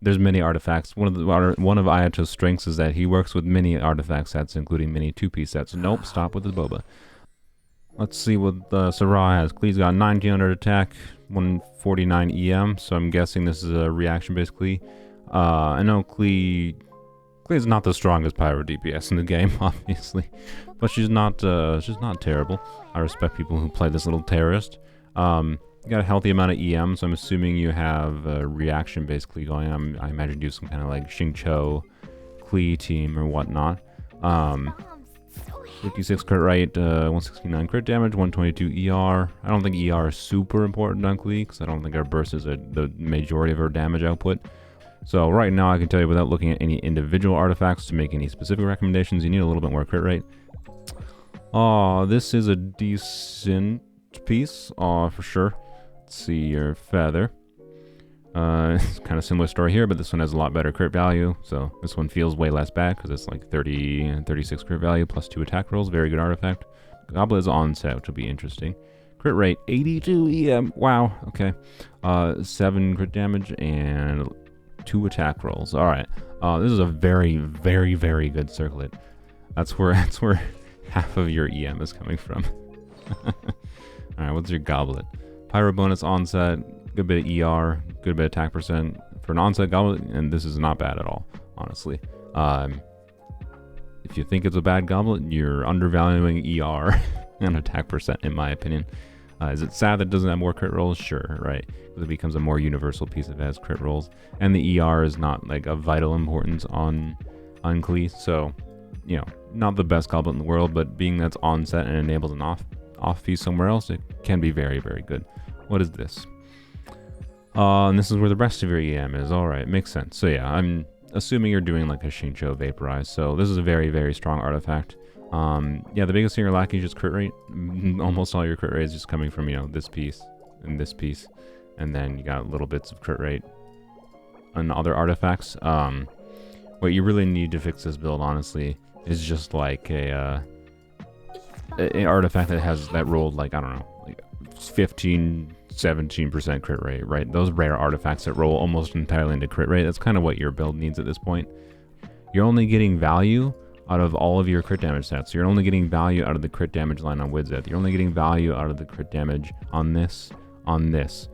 there's many artifacts. One of Ayato's strengths is that he works with many artifact sets, including many two-piece sets. Nope, stop with the Boba. Let's see what Sarai has. Klee's got 1900 attack, 149 EM, so I'm guessing this is a reaction-based Klee. I know Klee is not the strongest pyro DPS in the game, obviously, but she's not terrible. I respect people who play this little terrorist. You got a healthy amount of EM, so I'm assuming you have a reaction-based Klee going on. I imagine you do some kind of like Xingqiu Klee team or whatnot. 56 crit rate, 169 crit damage, 122 ER. I don't think ER is super important on Klee, because I don't think our burst is the majority of her damage output. So right now I can tell you without looking at any individual artifacts to make any specific recommendations, you need a little bit more crit rate. This is a decent piece, for sure. Let's see your feather. It's kind of similar story here, but this one has a lot better crit value, so this one feels way less bad because it's like 30 and 36 crit value plus 2 attack rolls. Very good artifact. Goblet is onset, which will be interesting. Crit rate 82 EM. Wow. Okay. 7 crit damage and 2 attack rolls. All right. This is a very, very, very good circlet. That's where half of your EM is coming from. All right. What's your goblet? Pyro bonus onset. Good bit of ER, good bit of attack percent for an onset goblet, and this is not bad at all, honestly. If you think it's a bad goblet, you're undervaluing ER and attack percent, in my opinion. Is it sad that it doesn't have more crit rolls? Sure, right? Because it becomes a more universal piece if it has crit rolls, and the ER is not like of vital importance on Klee, so you know, not the best goblet in the world, but being that's onset and enables an off piece somewhere else, it can be very, very good. What is this? And this is where the rest of your EM is. Alright, makes sense. So yeah, I'm assuming you're doing like a Xingqiu Vaporize. So this is a very, very strong artifact. Yeah, the biggest thing you're lacking is just crit rate. Almost all your crit rate is just coming from, you know, this piece and this piece. And then you got little bits of crit rate on other artifacts. What you really need to fix this build, honestly, is just like an artifact that rolled like, I don't know, like 17% crit rate, right? Those rare artifacts that roll almost entirely into crit rate, that's kind of what your build needs at this point. You're only getting value out of all of your crit damage stats. You're only getting value out of the crit damage line on Widzeth. You're only getting value out of the crit damage on this, This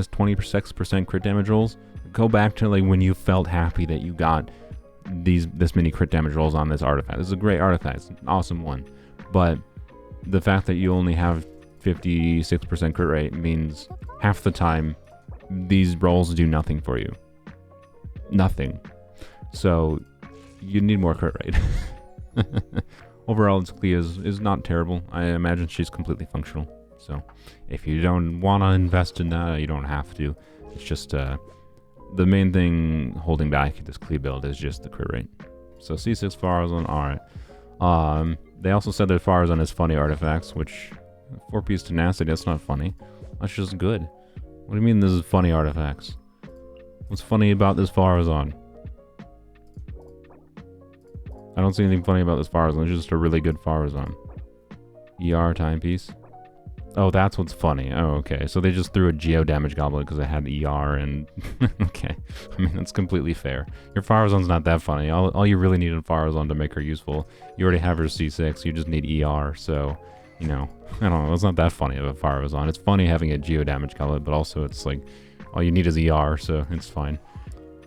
26% crit damage rolls, go back to like when you felt happy that you got this many crit damage rolls on this artifact. This is a great artifact, it's an awesome one. But the fact that you only have 56% crit rate means half the time these rolls do nothing for you. Nothing. So you need more crit rate. Overall, this Klee is not terrible. I imagine she's completely functional. So if you don't want to invest in that, you don't have to. It's just the main thing holding back this Klee build is just the crit rate. So C6 Faruzan, alright. They also said that Faruzan has funny artifacts, which 4-piece tenacity, that's not funny. That's just good. What do you mean this is funny artifacts? What's funny about this Faruzan? I don't see anything funny about this Faruzan. It's just a really good Faruzan. ER timepiece. Oh, that's what's funny. Oh, okay. So they just threw a geo damage goblet because it had ER and... okay. I mean, that's completely fair. Your Faruzan's not that funny. All you really need in Faruzan to make her useful, you already have her C6, you just need ER, so... You know, I don't know, it's not that funny of a Faruzan. It's funny having a geo damage goblet, but also it's like, all you need is ER, so it's fine.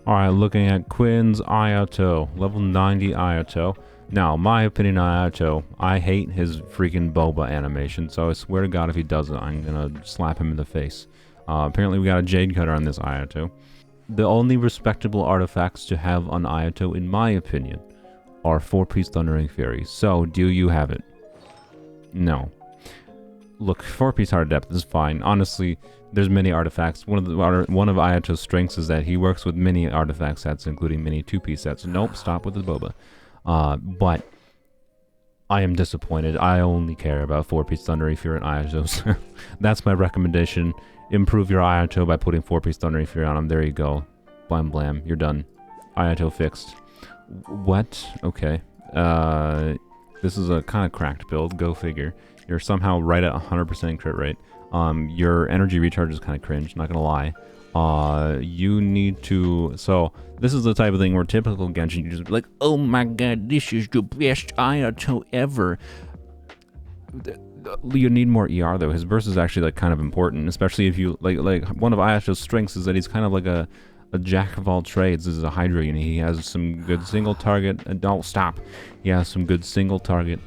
Alright, looking at Quinn's Ayato, level 90 Ayato. Now, my opinion on Ayato, I hate his freaking Boba animation, so I swear to God if he does it, I'm gonna slap him in the face. Apparently we got a Jade Cutter on this Ayato. The only respectable artifacts to have on Ayato, in my opinion, are 4-piece Thundering Fury. So, do you have it? No. Look, 4-piece Heart of Depth is fine. Honestly, there's many artifacts. One of Ayato's strengths is that he works with many artifact sets, including many 2-piece sets. Nope, stop with the Boba. But I am disappointed. I only care about 4-piece Thundering Fury and Ayato. So that's my recommendation. Improve your Ayato by putting 4-piece Thundering Fury on him. There you go. Blam blam. You're done. Ayato fixed. What? Okay. This is a kind of cracked build, go figure. You're somehow right at 100% crit rate. Your energy recharge is kind of cringe, not gonna lie. You need to, so this is the type of thing where typical Genshin, you just be like, oh my god, this is the best Ayato ever. You need more ER though. His burst is actually like kind of important, especially if you like one of Ayato's strengths is that he's kind of like a jack of all trades. This is a Hydra unit. He has some good single target, don't stop. He has some good single target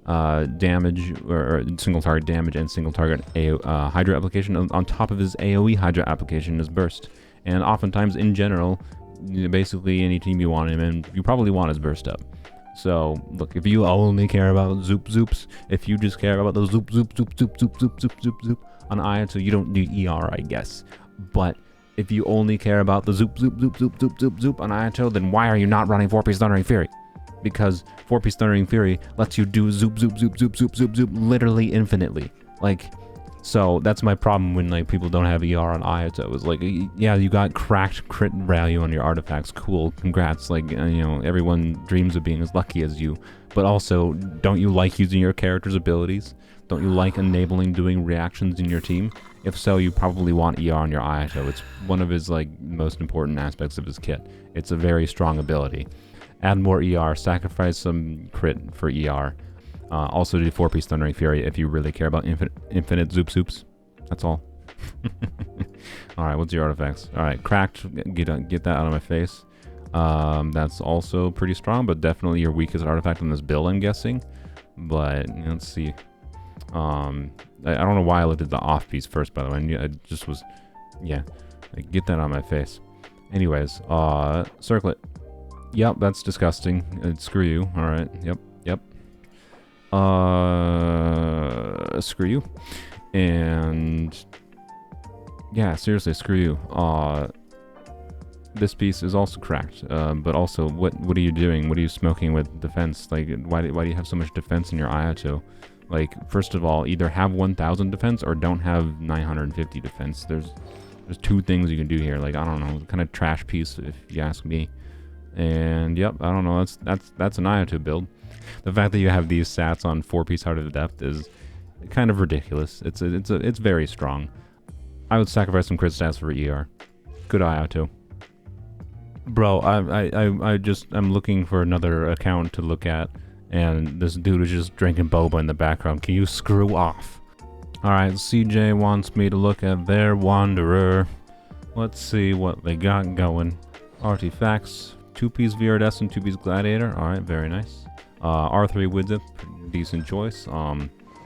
damage, or single target damage and single target Hydra application on top of his AoE Hydra application is burst. And oftentimes in general, basically any team you want him in, you probably want his burst up. So look, if you only care about zoop zoops, if you just care about the zoop zoop zoop zoop zoop zoop zoop zoop zoop on Ayato, you don't do ER, I guess. But if you only care about the zoop zoop zoop zoop zoop zoop zoop on Ayato, then why are you not running 4-piece Thundering Fury? Because 4-piece Thundering Fury lets you do zoop zoop zoop zoop zoop zoop zoop literally infinitely. Like, so that's my problem when like people don't have ER on Ayato. It's like, yeah, you got cracked crit value on your artifacts, cool, congrats. Like, you know, everyone dreams of being as lucky as you. But also, don't you like using your character's abilities? Don't you like enabling doing reactions in your team? If so, you probably want ER on your Ayato. It's one of his like most important aspects of his kit. It's a very strong ability. Add more ER, sacrifice some crit for ER. Also do 4-piece Thundering Fury if you really care about infinite zoop zoops. That's all. Alright, what's your artifacts? Alright, cracked, get that out of my face. That's also pretty strong, but definitely your weakest artifact on this build, I'm guessing. But let's see. I don't know why I looked at the off piece first, by the way. I just was, yeah, like, get that on my face. Anyways, circlet. Yep, that's disgusting. Screw you. All right. Yep. Screw you. And yeah, seriously, screw you. This piece is also cracked. But also, what are you doing? What are you smoking with defense? Like, why do you have so much defense in your Ayato? Like, first of all, either have 1,000 defense or don't have 950 defense. There's two things you can do here. Like, I don't know, kind of trash piece if you ask me. And yep, I don't know. That's an Ayato build. The fact that you have these stats on 4-piece Heart of the Depth is kind of ridiculous. It's very strong. I would sacrifice some crit stats for ER. Good Ayato. Bro, I'm looking for another account to look at, and this dude is just drinking boba in the background. Can you screw off? Alright, CJ wants me to look at their Wanderer. Let's see what they got going. Artifacts. 2-piece Viridescent, 2-piece Gladiator. Alright, very nice. R3 Width, decent choice.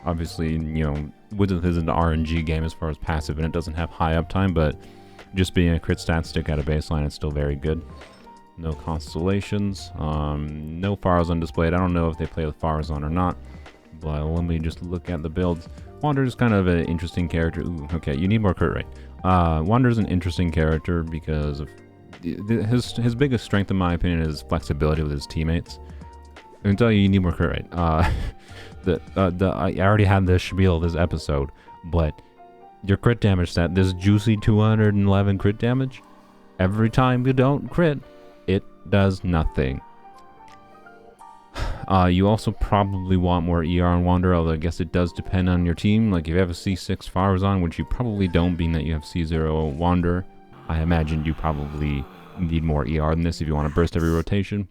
Obviously, you know, Width isn't an RNG game as far as passive, and it doesn't have high uptime, but just being a crit stat stick at a baseline, it's still very good. No Constellations. No Faruzan displayed. I don't know if they play with Faruzan or not, but let me just look at the builds. Wanderer's kind of an interesting character. Ooh, okay, you need more crit rate. Wanderer's an interesting character because of his biggest strength, in my opinion, is flexibility with his teammates. I can tell you need more crit rate. I already had this spiel this episode, but your crit damage stat, this juicy 211 crit damage, every time you don't crit, it does nothing. You also probably want more ER on Wanderer, although I guess it does depend on your team. Like if you have a C6 Faruzan, which you probably don't, being that you have C0 Wanderer, I imagine you probably need more ER than this if you want to burst every rotation.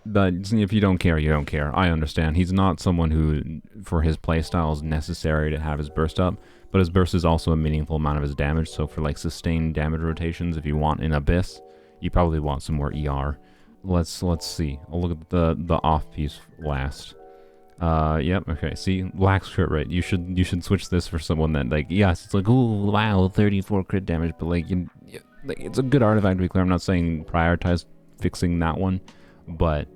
But if you don't care, you don't care. I understand. He's not someone who, for his playstyle, is necessary to have his burst up, but his burst is also a meaningful amount of his damage, so for like sustained damage rotations, if you want an Abyss, you probably want some more ER. Let's see. I'll look at the off piece last. Yep, okay. See, lax crit rate. You should switch this for someone that, like, yes, it's like, ooh, wow, 34 crit damage, but like, it's a good artifact to be clear. I'm not saying prioritize fixing that one, but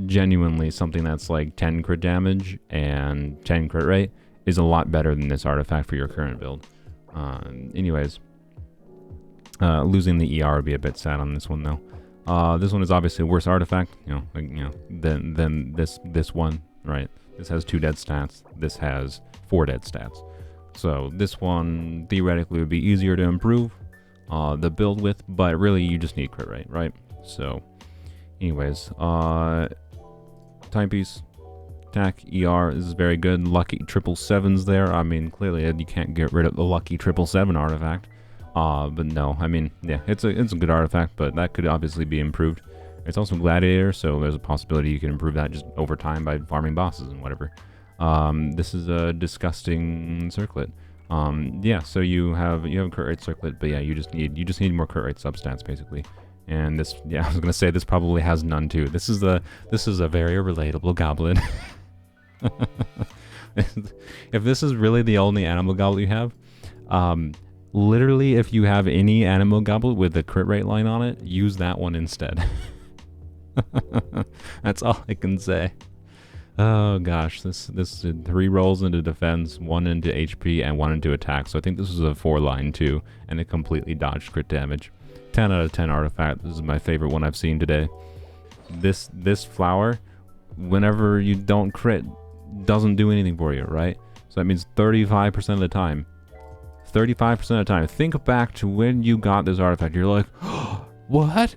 genuinely something that's like 10 crit damage and 10 crit rate is a lot better than this artifact for your current build. Anyways, losing the ER would be a bit sad on this one though. This one is obviously a worse artifact, than this one, right? This has 2 dead stats. This has 4 dead stats. So this one theoretically would be easier to improve the build with, but really you just need crit rate, right? So, anyways, timepiece, attack, ER is very good. Lucky 777s there. I mean, clearly you can't get rid of the lucky 777 artifact. But no, I mean, yeah, it's a good artifact, but that could obviously be improved. It's also Gladiator, so there's a possibility you can improve that just over time by farming bosses and whatever. This is a disgusting circlet. Yeah, so you have crit rate circlet, but yeah, you just need more crit rate substats basically. And this, yeah, I was gonna say this probably has none too. This is a very relatable goblin. If this is really the only animal goblet you have, literally, if you have any animal goblet with a crit rate line on it, use that one instead. That's all I can say. Oh gosh, this did 3 rolls into defense, 1 into HP, and 1 into attack. So I think this is a 4-line too, and it completely dodged crit damage. 10 out of 10 artifact. This is my favorite one I've seen today. This flower, whenever you don't crit, doesn't do anything for you, right? So that means 35% of the time. 35% of the time. Think back to when you got this artifact. You're like, oh, what?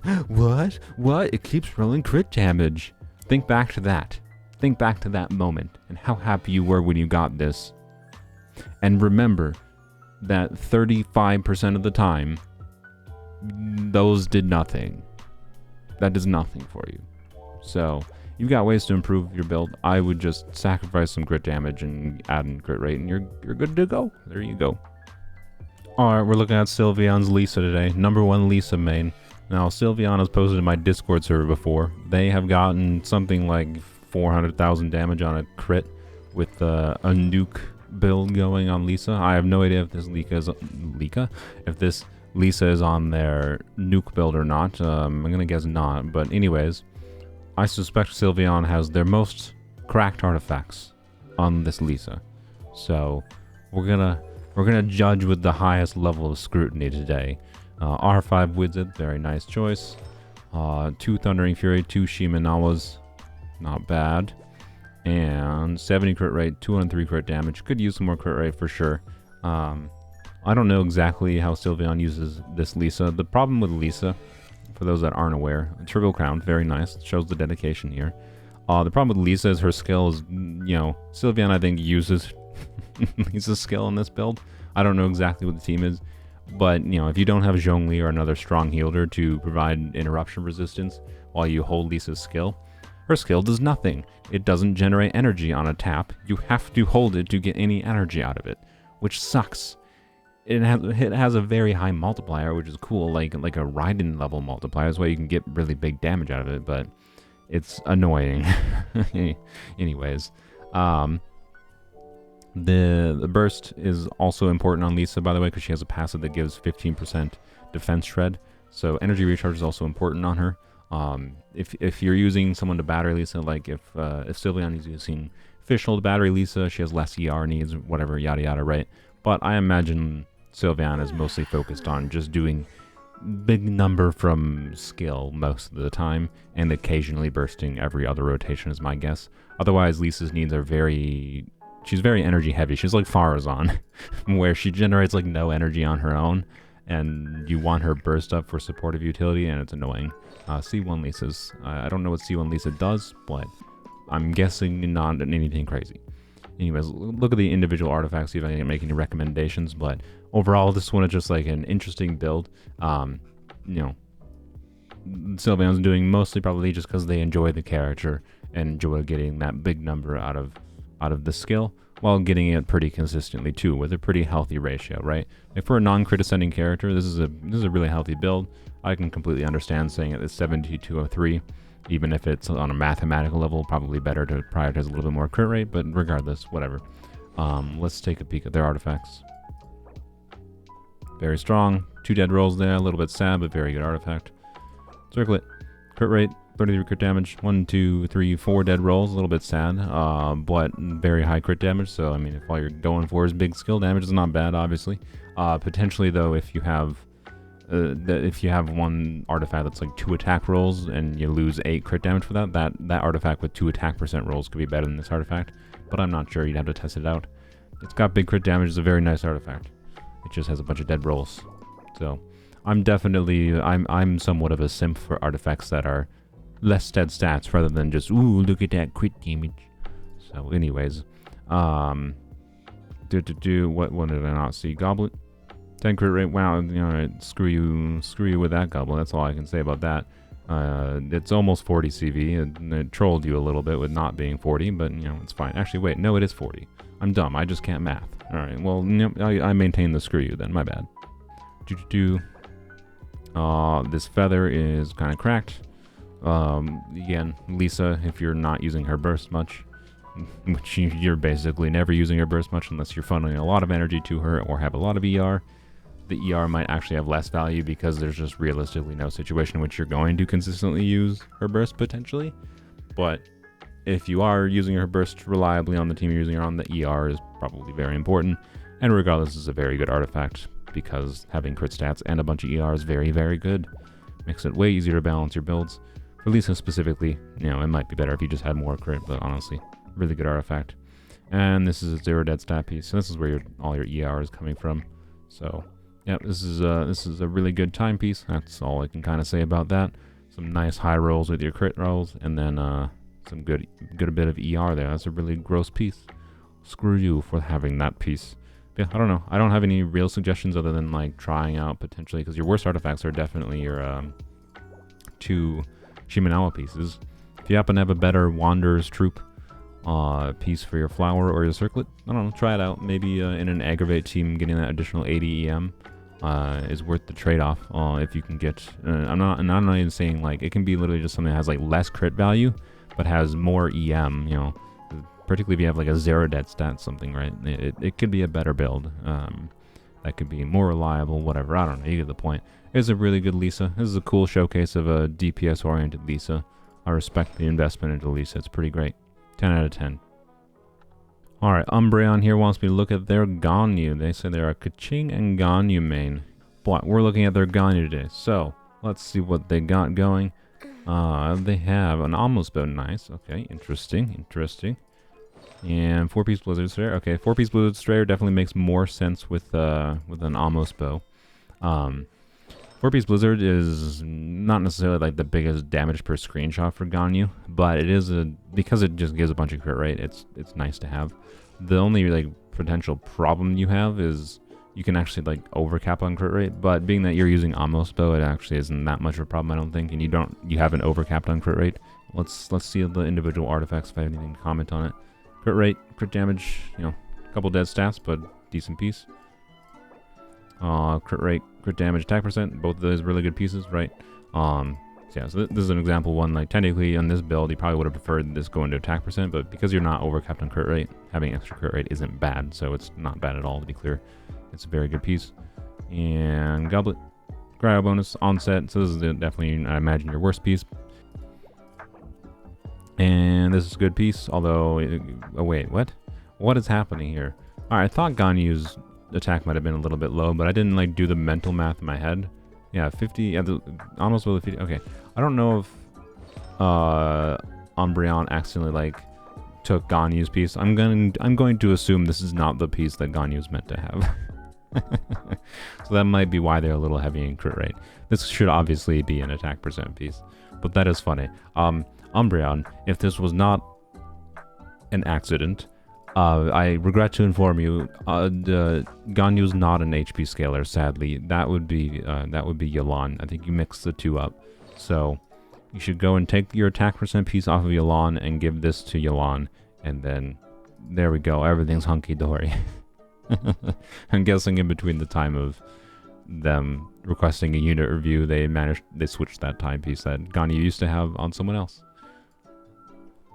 It keeps rolling crit damage. Think back to that. Think back to that moment and how happy you were when you got this. And remember that 35% of the time, those did nothing. That does nothing for you. So, you've got ways to improve your build. I would just sacrifice some crit damage and add in crit rate, and you're good to go. There you go. Alright, we're looking at Sylveon's Lisa today. Number 1 Lisa main. Now, Sylveon has posted in my Discord server before. They have gotten something like 400,000 damage on a crit with a nuke build going on Lisa. I have no idea if this this Lisa is on their nuke build or not. I'm gonna guess not, but anyways, I suspect Sylveon has their most cracked artifacts on this Lisa. So we're gonna judge with the highest level of scrutiny today. R5 Wizard, very nice choice. 2 Thundering Fury, 2 Shimenawas, not bad. And 70 crit rate, 203 crit damage. Could use some more crit rate for sure. I don't know exactly how Sylveon uses this Lisa. The problem with Lisa, for those that aren't aware, Triple Crown, very nice. It shows the dedication here. The problem with Lisa is her skill is, Sylveon I think uses Lisa's skill in this build. I don't know exactly what the team is, but if you don't have Zhongli or another strong healer to provide interruption resistance while you hold Lisa's skill, her skill does nothing. It doesn't generate energy on a tap. You have to hold it to get any energy out of it, which sucks. It has a very high multiplier, which is cool, like a Raiden level multiplier. That's why you can get really big damage out of it, but it's annoying. Anyways, the burst is also important on Lisa, by the way, because she has a passive that gives 15% defense shred. So energy recharge is also important on her. If you're using someone to battery Lisa, like if Sylveon is using Fischl to battery Lisa, she has less ER needs, whatever, yada yada, right? But I imagine Sylveon is mostly focused on just doing big number from skill most of the time, and occasionally bursting every other rotation is my guess. Otherwise, Lisa's needs are she's very energy heavy. She's like Faruzan, where she generates like no energy on her own, and you want her burst up for supportive utility, and it's annoying. C1 Lisa's, I don't know what C1 Lisa does, but I'm guessing not anything crazy. Anyways, look at the individual artifacts, see if I can make any recommendations, but overall, this one is just like an interesting build. Sylveon's doing mostly probably just because they enjoy the character and enjoy getting that big number out of the skill, while getting it pretty consistently too, with a pretty healthy ratio, right? Like for a non-crit ascending character, this is a really healthy build. I can completely understand saying it is 7203. Even if it's on a mathematical level, probably better to prioritize a little bit more crit rate, but regardless, whatever. Let's take a peek at their artifacts. Very strong. 2 dead rolls there, a little bit sad, but very good artifact. Circlet. Crit rate, 33 crit damage. 1, 2, 3, 4 dead rolls, a little bit sad, but very high crit damage. So, I mean, if all you're going for is big skill damage, it's not bad, obviously. Potentially, though, if you have one artifact that's like 2 attack rolls and you lose 8 crit damage for that artifact with 2 attack percent rolls could be better than this artifact, but I'm not sure. You'd have to test it out. It's got big crit damage. It's a very nice artifact. It just has a bunch of dead rolls. So I'm somewhat of a simp for artifacts that are less dead stats rather than just, ooh, look at that crit damage. So anyways, what one did I not see? Goblet. 10 crit rate, wow, screw you with that goblin. That's all I can say about that. It's almost 40 CV. It trolled you a little bit with not being 40, but, it's fine. Actually, wait, no, it is 40. I'm dumb. I just can't math. All right, well, I maintain the screw you then. My bad. This feather is kind of cracked. Again, Lisa, if you're not using her burst much, which you're basically never using her burst much unless you're funneling a lot of energy to her or have a lot of ER, the ER might actually have less value because there's just realistically no situation in which you're going to consistently use her burst potentially. But if you are using her burst reliably on the team you're using her on, the ER is probably very important. And regardless, it's a very good artifact because having crit stats and a bunch of ER is very, very good. Makes it way easier to balance your builds. For Lisa specifically, it might be better if you just had more crit, but honestly, really good artifact. And this is a 0 dead stat piece, so this is where all your ER is coming from. So, yeah, this is a really good timepiece. That's all I can kind of say about that. Some nice high rolls with your crit rolls, and then some good bit of ER there. That's a really gross piece. Screw you for having that piece. Yeah, I don't know. I don't have any real suggestions other than like trying out potentially, because your worst artifacts are definitely your 2 Shimenawa pieces. If you happen to have a better Wanderer's Troop piece for your flower or your circlet, I don't know, try it out. Maybe in an aggravate team, getting that additional 80 EM is worth the trade-off. If you can get, I'm not even saying like it can be literally just something that has like less crit value, but has more EM. Particularly if you have like a 0 dead stat something, right? It could be a better build. That could be more reliable, whatever. I don't know. You get the point. It's a really good Lisa. This is a cool showcase of a DPS-oriented Lisa. I respect the investment into Lisa. It's pretty great. 10 out of 10. Alright, Umbreon here wants me to look at their Ganyu. They say they're a Kaching and Ganyu main. But we're looking at their Ganyu today. So, let's see what they got going. They have an almost bow. Nice. Okay, interesting. And 4-piece Blizzard Strayer. Okay, 4-piece Blizzard Strayer definitely makes more sense with an almost bow. 4-piece Blizzard is not necessarily like the biggest damage per screenshot for Ganyu, but it is because it just gives a bunch of crit rate. It's nice to have. The only like potential problem you have is you can actually like overcap on crit rate, but being that you're using almost bow, it actually isn't that much of a problem, I don't think. And you haven't overcapped on crit rate. Let's see the individual artifacts if I have anything to comment on it. Crit rate, crit damage, a couple dead stats, but decent piece. Crit rate, crit damage, attack percent, both of those really good pieces, right? So this is an example one. Like technically on this build, you probably would have preferred this go into attack percent, but because you're not overcapped on crit rate, having extra crit rate isn't bad. So it's not bad at all, to be clear. It's a very good piece. And Goblet, cryo bonus, onset. So this is definitely, I imagine, your worst piece. And this is a good piece, although, oh wait, what? What is happening here? Alright, I thought Ganyu's attack might have been a little bit low, but I didn't like do the mental math in my head. Yeah, 50, almost with 50, okay. I don't know if Umbreon accidentally like took Ganyu's piece. I'm going to assume this is not the piece that Ganyu's meant to have. So that might be why they're a little heavy in crit rate. This should obviously be an attack percent piece, but that is funny. Umbreon, if this was not an accident, I regret to inform you, Ganyu's not an HP scaler, sadly. That would be Yelan. I think you mixed the two up. So you should go and take your attack percent piece off of Yelan and give this to Yelan, and then there we go. Everything's hunky-dory. I'm guessing in between the time of them requesting a unit review, they switched that timepiece that Ganyu used to have on someone else.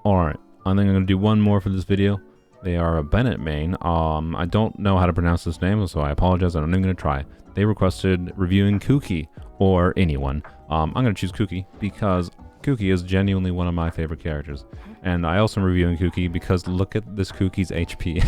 Alright, I think I'm going to do one more for this video. They are a Bennett main. I don't know how to pronounce this name, so I apologize. I'm not even going to try. They requested reviewing Kuki, or anyone. I'm going to choose Kuki because Kuki is genuinely one of my favorite characters. And I also am reviewing Kuki because look at this Kuki's HP.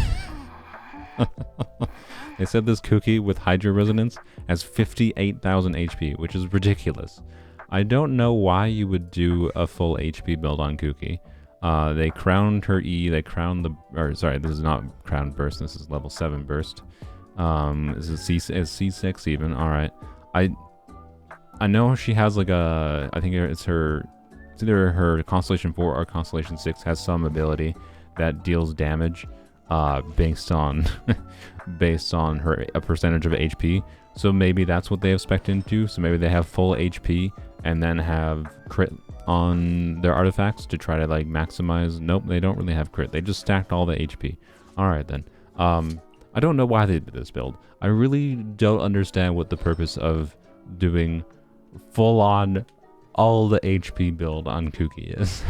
They said this Kuki with Hydra Resonance has 58,000 HP, which is ridiculous. I don't know why you would do a full HP build on Kuki. They crowned her E, this is not crowned burst, this is level 7 burst. This is C6 even, alright. I know she has like I think it's either her Constellation 4 or Constellation 6 has some ability that deals damage based on based on her a percentage of HP. So maybe that's what they have spec'd into. So maybe they have full HP and then have crit on their artifacts to try to like maximize. Nope, they don't really have crit. They just stacked all the HP. All right then. I don't know why they did this build. I really don't understand what the purpose of doing full-on all the HP build on Kuki is.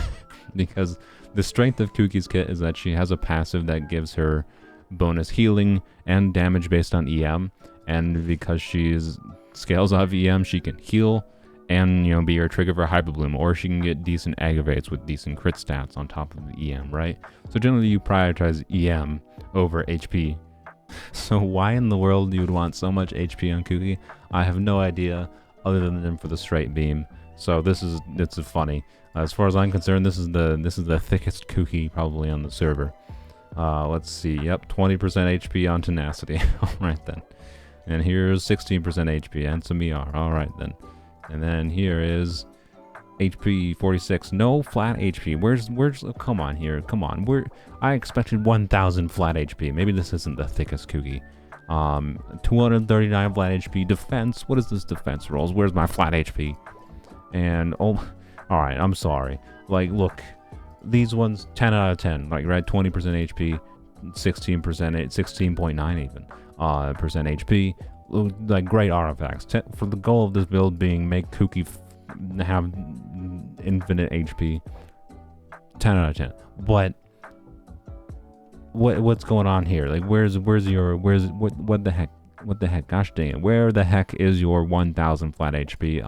Because the strength of Kuki's kit is that she has a passive that gives her bonus healing and damage based on EM. And because she's scales off EM, she can heal and, you know, be your trigger for Hyper Bloom, or she can get decent aggravates with decent crit stats on top of the EM, right? So generally you prioritize EM over HP. So why in the world you would want so much HP on Kuki? I have no idea, other than for the straight beam. So it's funny. As far as I'm concerned, this is the thickest Kuki probably on the server. Let's see. Yep, 20% HP on tenacity. All right then. And here's 16% HP and some ER. All right then. And then here is HP 46. No flat HP. Where's come on here. Come on. I expected 1000 flat HP. Maybe this isn't the thickest Kuki. 239 flat HP. Defense. What is this defense rolls? Where's my flat HP? And all right, I'm sorry. Like, look, these ones 10 out of 10. Like, right, 20% HP, 16%, 16.9 even percent HP. Like, great artifacts. For the goal of this build being make Kuki have infinite HP, 10 out of 10. But what's going on here? Like, what the heck? Gosh dang it! Where the heck is your 1000 flat HP?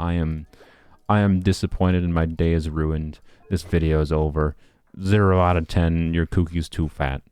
I am disappointed, and my day is ruined. This video is over. 0 out of 10. Your Kuki's too fat.